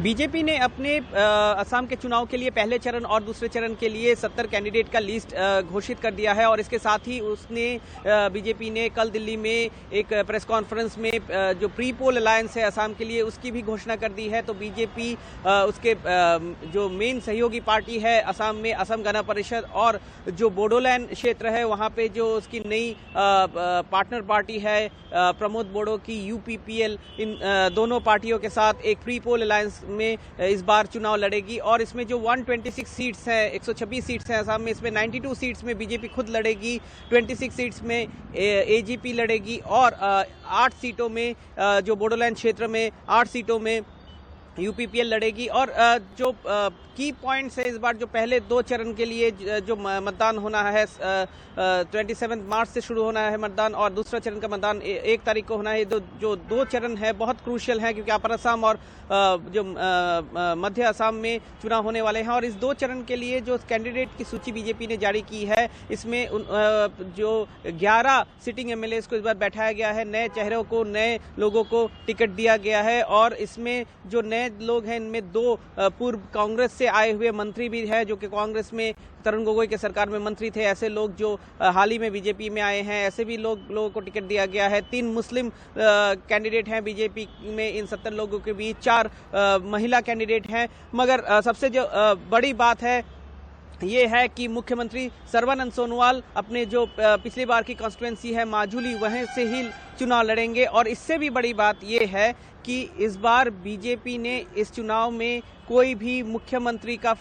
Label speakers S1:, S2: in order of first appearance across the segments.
S1: BJP ने अपने असम के चुनाव के लिए पहले चरण और दूसरे चरण के लिए 70 कैंडिडेट का लिस्ट घोषित कर दिया है और इसके साथ ही उसने बीजेपी ने कल दिल्ली में एक प्रेस कॉन्फ्रेंस में जो प्री पोल अलायंस है असम के लिए उसकी भी घोषणा कर दी है। तो बीजेपी उसके जो मेन सहयोगी पार्टी है असम में असम गण परिषद और जो बोडोलैंड क्षेत्र है वहां पे जो उसकी नई पार्टनर पार्टी है प्रमोद बोडो की यूपीपीएल, इन दोनों पार्टियों के साथ एक प्री पोल अलायंस में इस बार चुनाव लड़ेगी। और इसमें जो 126 सीट्स हैं, 126 सीट्स हैं असम में, इसमें 92 सीट्स में बीजेपी खुद लड़ेगी, 26 सीट्स में एजीपी लड़ेगी और 8 सीटों में जो बोडोलैंड क्षेत्र में 8 सीटों में यूपीपीएल लड़ेगी। और जो की पॉइंट्स है इस बार, जो पहले 2 चरण के लिए जो मतदान होना है 27 मार्च से शुरू होना है मतदान और दूसरा चरण का मतदान 1 तारीख को होना है। जो 2 चरण है बहुत क्रूशियल है क्योंकि अपर असम और जो मध्य असम में चुनाव होने वाले हैं। और इस 2 चरण के लिए जो कैंडिडेट की सूची बीजेपी ने जारी की है इसमें जो 11 सिटिंग एमएलए को इस बार बैठाया गया है, नए चेहरों को, नए लोगों को टिकट दिया गया है। और इसमें जो नए लोग हैं इनमें 2 पूर्व कांग्रेस से आए हुए मंत्री भी है जो कि कांग्रेस में तरुण गोगोई के सरकार में मंत्री थे। ऐसे लोग जो हाल ही में बीजेपी में आए हैं, ऐसे भी लोगों को टिकट दिया गया है। 3 मुस्लिम कैंडिडेट हैं बीजेपी में इन 70 लोगों के बीच, 4 महिला कैंडिडेट हैं। मगर सबसे जो बड़ी बात है ये है कि मुख्यमंत्री सर्बानंद सोनोवाल अपने जो पिछली बार की कॉन्स्टिट्यूएंसी है माजुली, वहीं से ही चुनाव लड़ेंगे। और इससे भी बड़ी बात ये है कि इस बार बीजेपी ने इस चुनाव में कोई भी मुख्यमंत्री का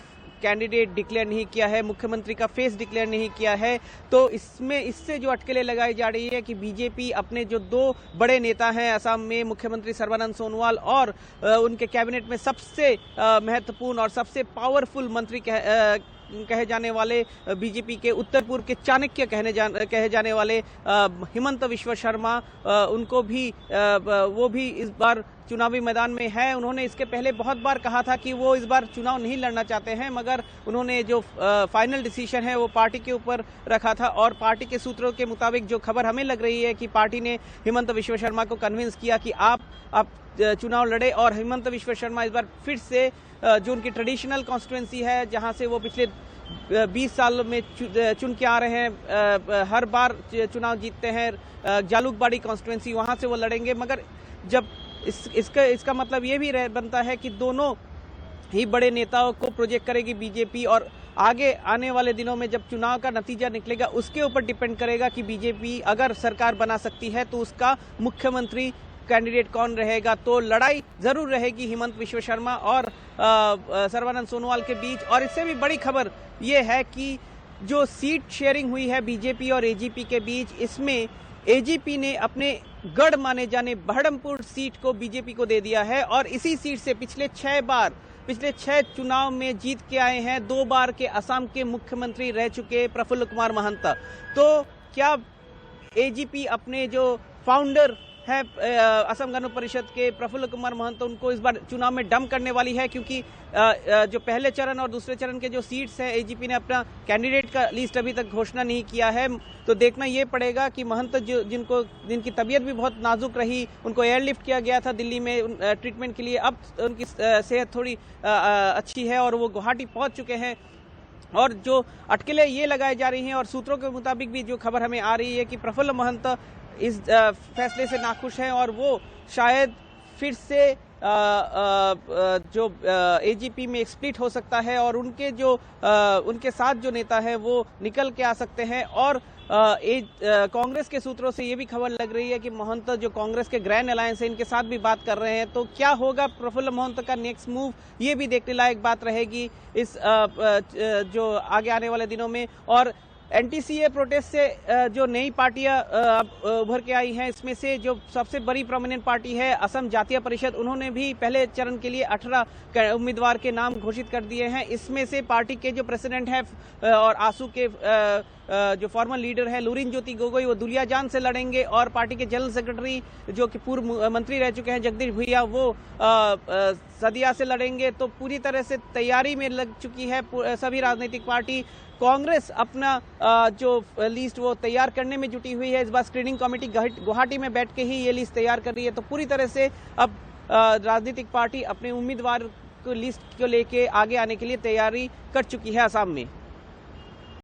S1: कैंडिडेट डिक्लेयर नहीं किया है, मुख्यमंत्री का फेस डिक्लेयर नहीं किया है। तो इससे जो अटकलें लगाई जा रही है कि बीजेपी अपने जो 2 बड़े नेता हैं असम में, मुख्यमंत्री सर्बानंद सोनोवाल और उनके कैबिनेट में सबसे महत्वपूर्ण और सबसे पावरफुल मंत्री कहे जाने वाले बीजेपी के उत्तर पूर्व के चाणक्य कहे जाने वाले हिमंत विश्व शर्मा, उनको भी वो भी इस बार चुनावी मैदान में है। उन्होंने इसके पहले बहुत बार कहा था कि वो इस बार चुनाव नहीं लड़ना चाहते हैं, मगर उन्होंने जो फाइनल डिसीजन है वो पार्टी के ऊपर रखा था। और पार्टी के सूत्रों के मुताबिक जो खबर हमें लग रही है कि पार्टी ने हिमंत विश्व शर्मा को कन्विंस किया कि आप चुनाव लड़े। और हिमंत विश्व शर्मा इस बार फिर से जो उनकी ट्रेडिशनल कॉन्स्टिट्यूएंसी है जहां से वो पिछले 20 साल में चुन के आ रहे हैं, हर बार चुनाव जीतते हैं, जालुकबाड़ी कॉन्स्टिट्यूएंसी, वहां से वो लड़ेंगे। मगर जब इसका मतलब ये भी बनता है कि दोनों ही बड़े नेताओं को प्रोजेक्ट करेगी बीजेपी। और आगे आने वाले दिनों में जब चुनाव का नतीजा निकलेगा उसके ऊपर डिपेंड करेगा कि बीजेपी अगर सरकार बना सकती है तो उसका मुख्यमंत्री कैंडिडेट कौन रहेगा। तो लड़ाई जरूर रहेगी हिमंत विश्व शर्मा और सर्बानंद सोनोवाल के बीच। और इससे भी बड़ी खबर यह है कि जो सीट शेयरिंग हुई है बीजेपी और एजीपी के बीच, इसमें एजीपी ने अपने गढ़ माने जाने बहरमपुर सीट को बीजेपी को दे दिया है। और इसी सीट से पिछले 6 चुनाव में जीत के आए हैं 2 बार के असम के मुख्यमंत्री रह चुके प्रफुल्ल कुमार महंत। तो क्या एजीपी अपने जो फाउंडर है असम गण परिषद के प्रफुल्ल कुमार महंत, उनको इस बार चुनाव में डंप करने वाली है? क्योंकि जो पहले चरण और दूसरे चरण के जो सीट्स हैं एजीपी ने अपना कैंडिडेट का लिस्ट अभी तक घोषणा नहीं किया है। तो देखना ये पड़ेगा कि महंत जिनकी तबीयत भी बहुत नाजुक रही, उनको एयरलिफ्ट किया गया था दिल्ली में ट्रीटमेंट के लिए, अब उनकी सेहत थोड़ी अच्छी है और वो गुवाहाटी पहुंच चुके हैं। और जो अटकलें ये लगाई जा रही हैं और सूत्रों के मुताबिक भी जो खबर हमें आ रही है कि प्रफुल्ल महंत इस फैसले से नाखुश हैं और वो शायद फिर से जो एजीपी में स्प्लिट हो सकता है और उनके साथ जो नेता है वो निकल के आ सकते हैं। और कांग्रेस के सूत्रों से ये भी खबर लग रही है कि महंत जो कांग्रेस के ग्रैंड अलायंस है इनके साथ भी बात कर रहे हैं। तो क्या होगा प्रफुल्ल महंत का नेक्स्ट मूव, ये भी देखने लायक बात रहेगी इस जो आगे आने वाले दिनों में। और एनटीसीए प्रोटेस्ट से जो नई पार्टियां उभर के आई हैं, इसमें से जो सबसे बड़ी प्रोमिनेंट पार्टी है असम जातीय परिषद, उन्होंने भी पहले चरण के लिए 18 उम्मीदवार के नाम घोषित कर दिए हैं। इसमें से पार्टी के जो प्रेसिडेंट हैं और आसू के जो फॉर्मर लीडर है लुरिन ज्योति गोगोई, वो दुलियाजान से लड़ेंगे। और पार्टी के जनरल सेक्रेटरी जो कि पूर्व मंत्री रह चुके हैं जगदीश भुइया, वो सदिया से लड़ेंगे। तो पूरी तरह से तैयारी में लग चुकी है सभी राजनीतिक पार्टी। कांग्रेस अपना जो लिस्ट वो तैयार करने में जुटी हुई है। इस बार स्क्रीनिंग कमेटी गुवाहाटी में बैठ के ही ये लिस्ट तैयार कर रही है। तो पूरी तरह से अब राजनीतिक पार्टी अपने उम्मीदवार लिस्ट को लेके आगे आने के लिए तैयारी कर चुकी है असम में।